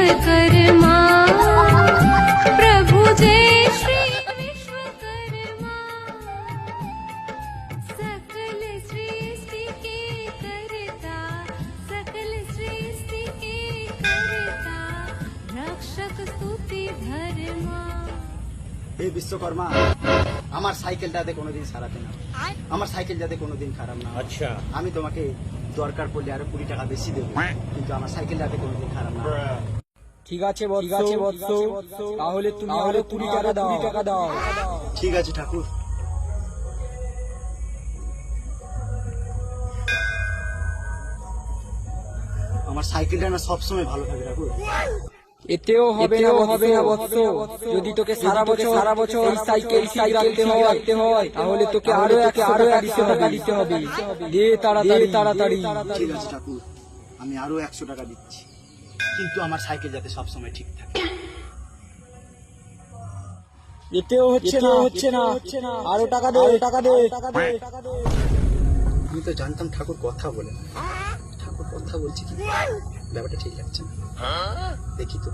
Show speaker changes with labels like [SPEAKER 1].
[SPEAKER 1] विश्वकर्मा प्रभु जय श्री विश्वकर्मा सकल सृष्टि के करता सकल सृष्टि के करता रक्षक स्तुति धर्मा।
[SPEAKER 2] এই বিশ্বকর্মা আমার সাইকেলটাতে কোনোদিন সারাতে না, আমার সাইকেল যাতে কোনোদিন খারাপ না। আচ্ছা, আমি তোমাকে দরকার পড়লে আরো 20 টাকা বেশি দেবো, কিন্তু আমার সাইকেল যাতে কোনোদিন খারাপ না।
[SPEAKER 3] ঠিক আছে বৎস, তাহলে তুমি আরো 20 টাকা দাও।
[SPEAKER 2] ঠিক আছে ঠাকুর। আমার সাইকেলটা না সবসময় ভালো থাকে ঠাকুর।
[SPEAKER 3] এতেও হবে না বৎস, যদি তোকে সারা বছর এই সাইকেল রাখতে হয় তাহলে তোকে আরো 100 টাকা দিতে হবে। দে তাড়াতাড়ি।
[SPEAKER 2] ঠিক আছে ঠাকুর, আমি আরো 100 টাকা দিচ্ছি, কিন্তু আমার সাইকেল যাতে সবসময় ঠিক থাকে।
[SPEAKER 3] এতেও হচ্ছে না, আরো টাকা দে।
[SPEAKER 2] আমি তো জানতাম ঠাকুর কথা বলে না, ঠাকুর কথা বলছে কি, ব্যাপারটা ঠিক লাগছে না। দেখি তো।